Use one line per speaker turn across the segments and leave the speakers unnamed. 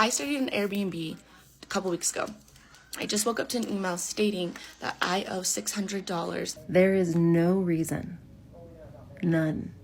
I started an Airbnb a couple weeks ago. I just woke up to an email stating that I owe $600.
There is no reason, none,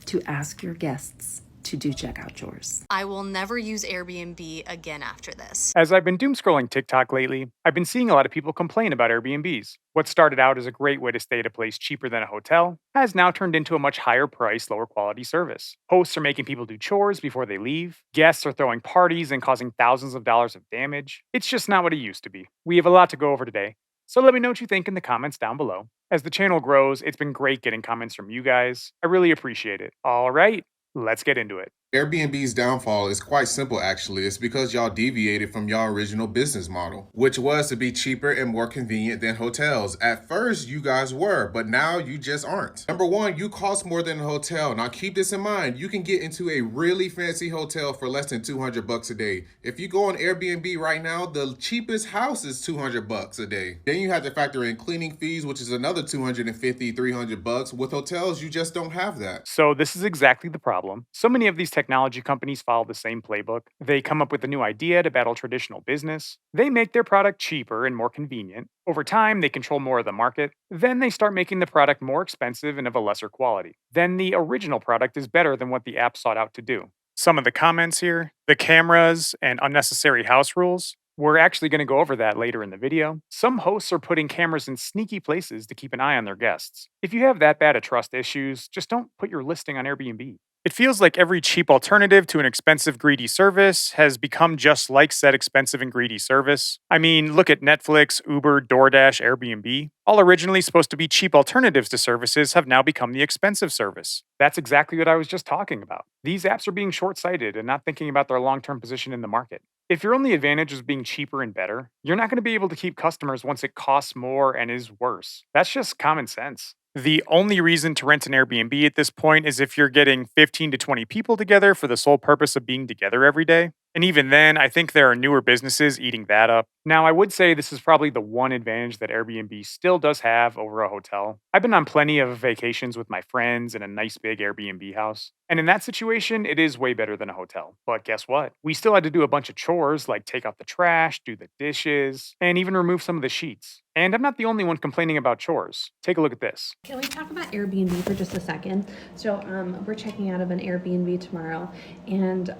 to ask your guests to do checkout chores.
I will never use Airbnb again after this.
As I've been doom scrolling TikTok lately, I've been seeing a lot of people complain about Airbnb's. What started out as a great way to stay at a place cheaper than a hotel has now turned into a much higher price, lower quality service. Hosts are making people do chores before they leave. Guests are throwing parties and causing thousands of dollars of damage. It's just not what it used to be. We have a lot to go over today, so let me know what you think in the comments down below. As the channel grows, it's been great getting comments from you guys. I really appreciate it. All right, let's get into it.
Airbnb's downfall is quite simple actually. It's because y'all deviated from y'all original business model, which was to be cheaper and more convenient than hotels. At first, you guys were, but now you just aren't. Number one, you cost more than a hotel. Now keep this in mind. You can get into a really fancy hotel for less than $200 a day. If you go on Airbnb right now, the cheapest house is $200 a day. Then you have to factor in cleaning fees, which is another $250, $300. With hotels, you just don't have that.
So this is exactly the problem. So many of these technology companies follow the same playbook. They come up with a new idea to battle traditional business. They make their product cheaper and more convenient. Over time, they control more of the market. Then they start making the product more expensive and of a lesser quality. Then the original product is better than what the app sought out to do. Some of the comments here, the cameras and unnecessary house rules. We're actually going to go over that later in the video. Some hosts are putting cameras in sneaky places to keep an eye on their guests. If you have that bad of trust issues, just don't put your listing on Airbnb. It feels like every cheap alternative to an expensive, greedy service has become just like said expensive and greedy service. I mean, look at Netflix, Uber, DoorDash, Airbnb. All originally supposed to be cheap alternatives to services have now become the expensive service. That's exactly what I was just talking about. These apps are being short-sighted and not thinking about their long-term position in the market. If your only advantage is being cheaper and better, you're not going to be able to keep customers once it costs more and is worse. That's just common sense. The only reason to rent an Airbnb at this point is if you're getting 15 to 20 people together for the sole purpose of being together every day. And even then, I think there are newer businesses eating that up. Now, I would say this is probably the one advantage that Airbnb still does have over a hotel. I've been on plenty of vacations with my friends in a nice big Airbnb house. And in that situation, it is way better than a hotel. But guess what? We still had to do a bunch of chores like take out the trash, do the dishes, and even remove some of the sheets. And I'm not the only one complaining about chores. Take a look at this.
Can we talk about Airbnb for just a second? So we're checking out of an Airbnb tomorrow, and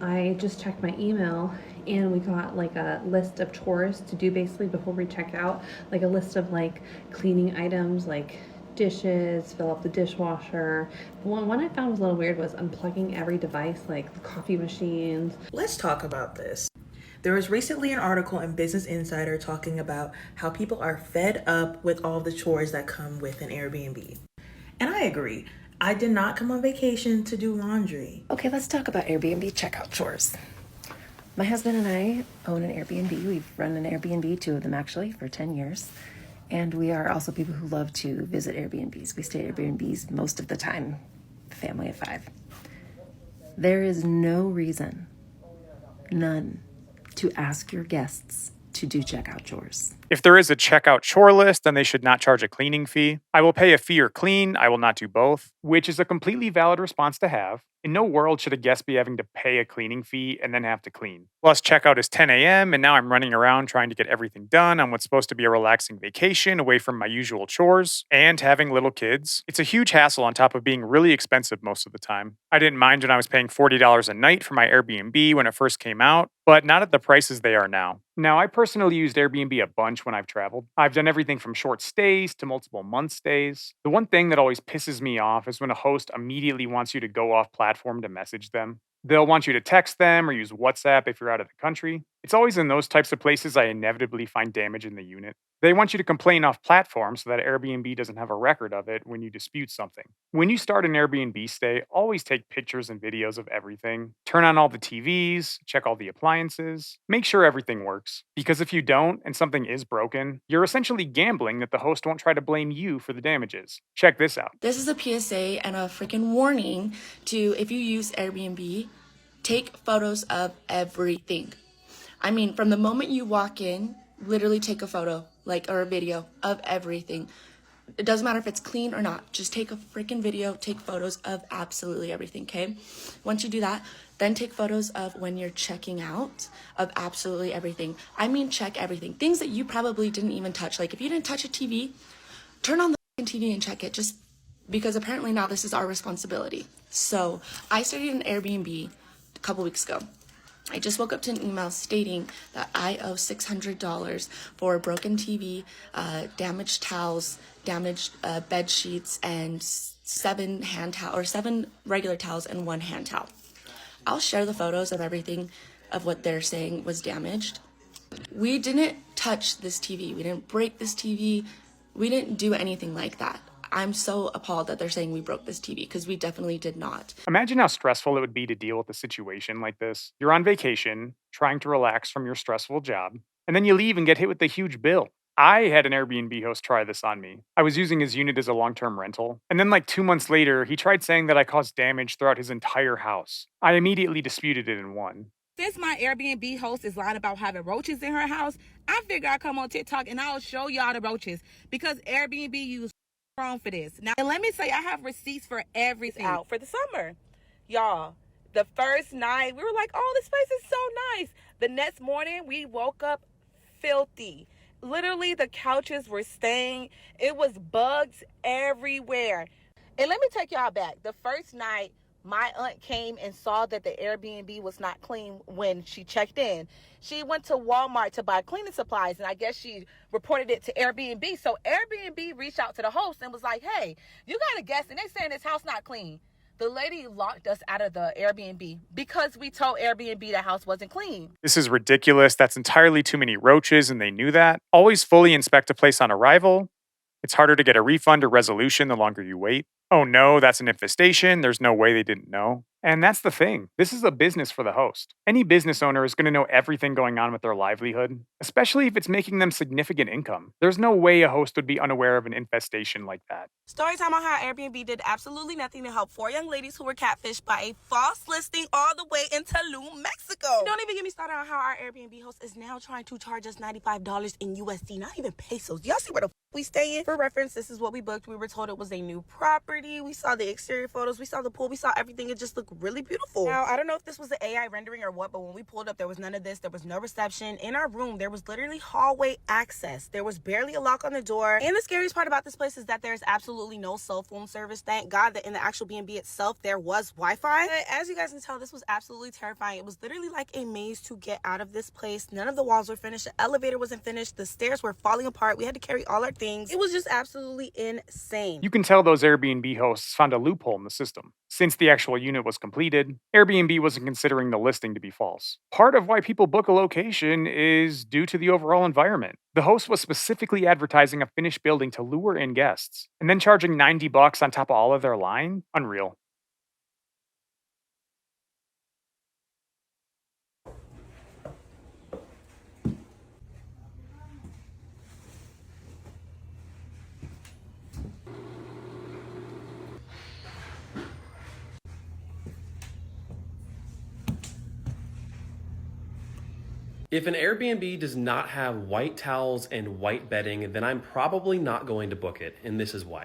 I just checked my email, and we got like a list of chores to do basically before we check out, like a list of like cleaning items like dishes, fill up the dishwasher. One I found was a little weird was unplugging every device like the coffee machines.
Let's talk about this. There was recently an article in Business Insider talking about how people are fed up with all the chores that come with an Airbnb. And I agree. I did not come on vacation to do laundry.
Okay, let's talk about Airbnb checkout chores. My husband and I own an Airbnb. We've run an Airbnb, 2 of them actually, for 10 years. And we are also people who love to visit Airbnbs. We stay at Airbnbs most of the time, family of 5. There is no reason, none, to ask your guests to do checkout chores.
If there is a checkout chore list, then they should not charge a cleaning fee. I will pay a fee or clean. I will not do both, which is a completely valid response to have. In no world should a guest be having to pay a cleaning fee and then have to clean. Plus, checkout is 10 a.m. and now I'm running around trying to get everything done on what's supposed to be a relaxing vacation away from my usual chores and having little kids. It's a huge hassle on top of being really expensive most of the time. I didn't mind when I was paying $40 a night for my Airbnb when it first came out, but not at the prices they are now. Now, I personally used Airbnb a bunch when I've traveled. I've done everything from short stays to multiple month stays. The one thing that always pisses me off is when a host immediately wants you to go off platform to message them. They'll want you to text them or use WhatsApp if you're out of the country. It's always in those types of places I inevitably find damage in the unit. They want you to complain off platform so that Airbnb doesn't have a record of it when you dispute something. When you start an Airbnb stay, always take pictures and videos of everything. Turn on all the TVs, check all the appliances, make sure everything works. Because if you don't and something is broken, you're essentially gambling that the host won't try to blame you for the damages. Check this out.
This is a PSA and a freaking warning to, if you use Airbnb, take photos of everything. I mean, from the moment you walk in, literally take a photo, or a video of everything. It doesn't matter if it's clean or not. Just take a freaking video, take photos of absolutely everything, okay? Once you do that, Then take photos of when you're checking out of absolutely everything. I mean, check everything. Things that you probably didn't even touch. Like if you didn't touch a TV, turn on the TV and check it, just because apparently now this is our responsibility. So I started an Airbnb a couple weeks ago. I just woke up to an email stating that I owe $600 for a broken TV, damaged towels, damaged bed sheets, and 7 regular towels and 1 hand towel. I'll share the photos of everything of what they're saying was damaged. We didn't touch this TV. We didn't break this TV. We didn't do anything like that. I'm so appalled that they're saying we broke this TV because we definitely did not.
Imagine how stressful it would be to deal with a situation like this. You're on vacation, trying to relax from your stressful job, and then you leave and get hit with a huge bill. I had an Airbnb host try this on me. I was using his unit as a long-term rental, and then like 2 months later, he tried saying that I caused damage throughout his entire house. I immediately disputed it and won.
Since my Airbnb host is lying about having roaches in her house, I figure I'd come on TikTok and I'll show y'all the roaches because Airbnb used wrong for this. Now, and let me say, I have receipts for everything out for the summer. Y'all, the first night, we were like, oh, this place is so nice. The next morning, we woke up filthy. Literally, the couches were stained. It was bugs everywhere. And let me take y'all back. The first night, my aunt came and saw that the Airbnb was not clean when she checked in. She went to Walmart to buy cleaning supplies, and I guess she reported it to Airbnb. So Airbnb reached out to the host and was like, hey, you got a guest, and they saying this house not clean. The lady locked us out of the Airbnb because we told Airbnb the house wasn't clean.
This is ridiculous. That's entirely too many roaches, and they knew that. Always fully inspect a place on arrival. It's harder to get a refund or resolution the longer you wait. Oh no, that's an infestation. There's no way they didn't know. And that's the thing. This is a business for the host. Any business owner is going to know everything going on with their livelihood, especially if it's making them significant income. There's no way a host would be unaware of an infestation like that.
Story time on how Airbnb did absolutely nothing to help 4 young ladies who were catfished by a false listing all the way in Tulum, Mexico. Don't even get me started on how our Airbnb host is now trying to charge us $95 in USD, not even pesos. Y'all see where the we stay in? For reference, this is what we booked. We were told it was a new property. We saw the exterior photos. We saw the pool. We saw everything. It just looked really beautiful. Now, I don't know if this was the AI rendering or what, but when we pulled up, there was none of this. There was no reception. In our room, there was literally hallway access. There was barely a lock on the door. And the scariest part about this place is that there's absolutely no cell phone service. Thank God that in the actual B&B itself, there was Wi-Fi. But as you guys can tell, this was absolutely terrifying. It was literally like a maze to get out of this place. None of the walls were finished. The elevator wasn't finished. The stairs were falling apart. We had to carry all our things. It was just absolutely insane.
You can tell those Airbnb hosts found a loophole in the system. Since the actual unit was completed, Airbnb wasn't considering the listing to be false. Part of why people book a location is due to the overall environment. The host was specifically advertising a finished building to lure in guests, and then charging $90 on top of all of their line? Unreal.
If an Airbnb does not have white towels and white bedding, then I'm probably not going to book it, and this is why.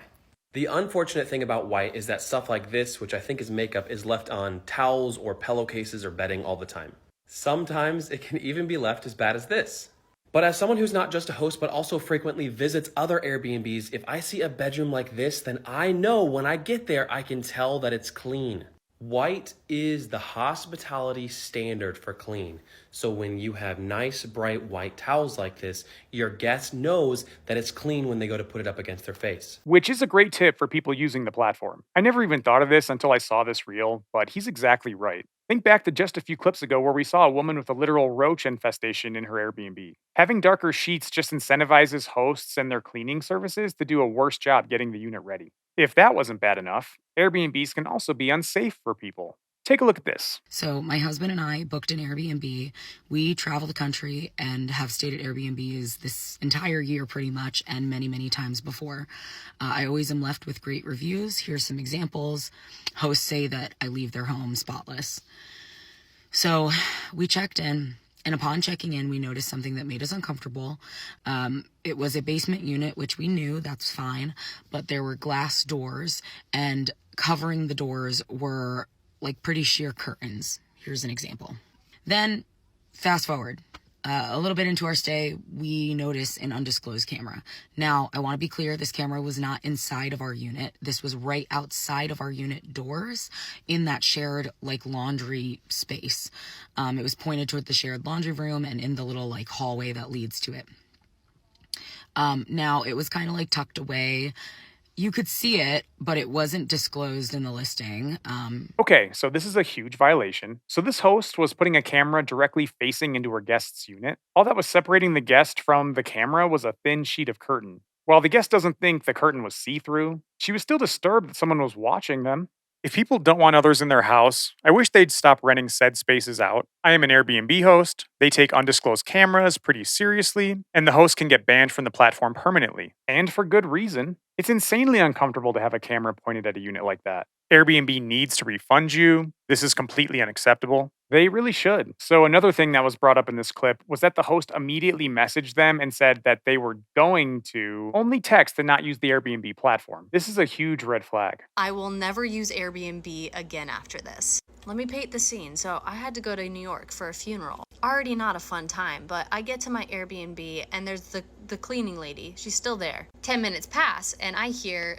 The unfortunate thing about white is that stuff like this, which I think is makeup, is left on towels or pillowcases or bedding all the time. Sometimes it can even be left as bad as this. But as someone who's not just a host but also frequently visits other Airbnbs, if I see a bedroom like this, then I know when I get there I can tell that it's clean. White is the hospitality standard for clean. So when you have nice, bright white towels like this, your guest knows that it's clean when they go to put it up against their face.
Which is a great tip for people using the platform. I never even thought of this until I saw this reel, but he's exactly right. Think back to just a few clips ago where we saw a woman with a literal roach infestation in her Airbnb. Having darker sheets just incentivizes hosts and their cleaning services to do a worse job getting the unit ready. If that wasn't bad enough, Airbnbs can also be unsafe for people. Take a look at this.
So my husband and I booked an Airbnb. We travel the country and have stayed at Airbnbs this entire year pretty much, and many, many times before. I always am left with great reviews. Here's some examples. Hosts say that I leave their home spotless. So we checked in, and upon checking in, we noticed something that made us uncomfortable. It was a basement unit, which we knew, that's fine, but there were glass doors, and covering the doors were like pretty sheer curtains. Here's an example. Then fast forward. A little bit into our stay, we notice an undisclosed camera. Now, I want to be clear, this camera was not inside of our unit. This was right outside of our unit doors in that shared like laundry space. It was pointed toward the shared laundry room and in the little like hallway that leads to it. Now, it was kind of like tucked away. You could see it, but it wasn't disclosed in the listing.
Okay, so this is a huge violation. So this host was putting a camera directly facing into her guest's unit. All that was separating the guest from the camera was a thin sheet of curtain. While the guest doesn't think the curtain was see-through, she was still disturbed that someone was watching them. If people don't want others in their house, I wish they'd stop renting said spaces out. I am an Airbnb host. They take undisclosed cameras pretty seriously, and the host can get banned from the platform permanently. And for good reason. It's insanely uncomfortable to have a camera pointed at a unit like that. Airbnb needs to refund you. This is completely unacceptable. They really should. So another thing that was brought up in this clip was that the host immediately messaged them and said that they were going to only text and not use the Airbnb platform. This is a huge red flag.
I will never use Airbnb again after this. Let me paint the scene. So I had to go to New York for a funeral. Already not a fun time, but I get to my Airbnb and there's the cleaning lady. She's still there. 10 minutes pass and I hear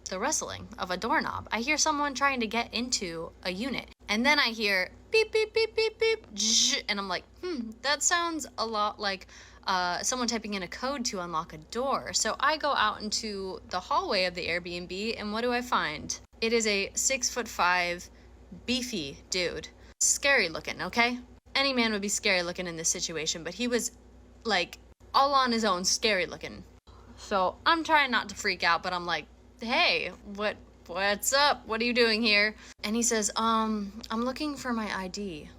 the rustling of a doorknob. I hear someone trying to get into a unit. And then I hear beep, beep, beep, beep, beep, and I'm like, that sounds a lot like someone typing in a code to unlock a door. So I go out into the hallway of the Airbnb, and what do I find? It is a 6'5", beefy dude. Scary looking, okay? Any man would be scary looking in this situation, but he was like all on his own scary looking. So I'm trying not to freak out, but I'm like, hey, what's up? What are you doing here? And he says, I'm looking for my ID.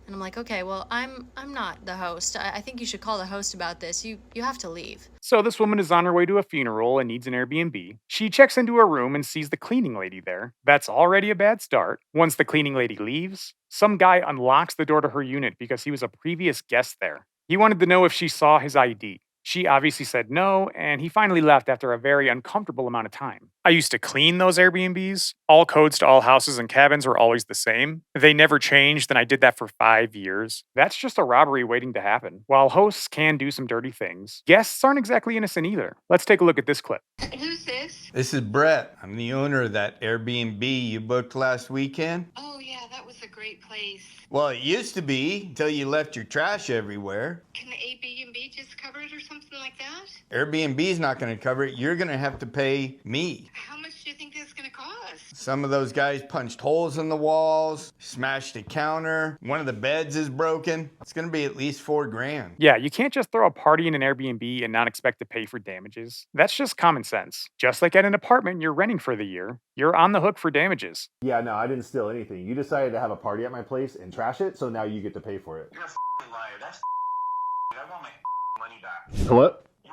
And I'm like, okay, well, I'm not the host. I think you should call the host about this. You have to leave.
So this woman is on her way to a funeral and needs an Airbnb. She checks into her room and sees the cleaning lady there. That's already a bad start. Once the cleaning lady leaves, some guy unlocks the door to her unit because he was a previous guest there. He wanted to know if she saw his ID. She obviously said no, and he finally left after a very uncomfortable amount of time. I used to clean those Airbnbs. All codes to all houses and cabins were always the same. They never changed, and I did that for 5 years. That's just a robbery waiting to happen. While hosts can do some dirty things, guests aren't exactly innocent either. Let's take a look at this clip.
Who's this?
This is Brett. I'm the owner of that Airbnb you booked last weekend.
Oh yeah, that was a great place.
Well, it used to be, until you left your trash everywhere.
Can the Airbnb just cover it or something like that?
Airbnb's not going to cover it. You're going to have to pay me.
How much do you think that's going to cost?
Some of those guys punched holes in the walls, smashed a counter. One of the beds is broken. It's going to be at least $4,000.
Yeah, you can't just throw a party in an Airbnb and not expect to pay for damages. That's just common sense. Just like at an apartment you're renting for the year, you're on the hook for damages.
Yeah, no, I didn't steal anything. You decided to have a party at my place and trash it, so now you get to pay for it.
You're a liar. That's I want my money back.
Hello?
You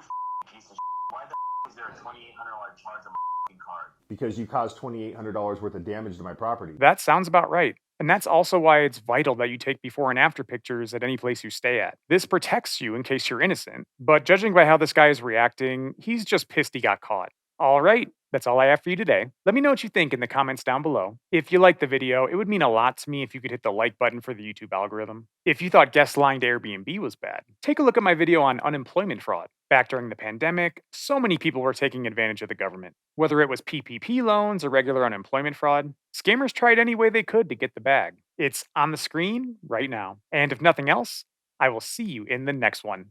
piece of Why the is there a $2,800 charge on my card?
Because you caused $2,800 worth of damage to my property.
That sounds about right. And that's also why it's vital that you take before and after pictures at any place you stay at. This protects you in case you're innocent. But judging by how this guy is reacting, he's just pissed he got caught. All right, that's all I have for you today. Let me know what you think in the comments down below. If you liked the video, it would mean a lot to me if you could hit the like button for the YouTube algorithm. If you thought guests lying to Airbnb was bad, take a look at my video on unemployment fraud. Back during the pandemic, so many people were taking advantage of the government. Whether it was PPP loans or regular unemployment fraud, scammers tried any way they could to get the bag. It's on the screen right now. And if nothing else, I will see you in the next one.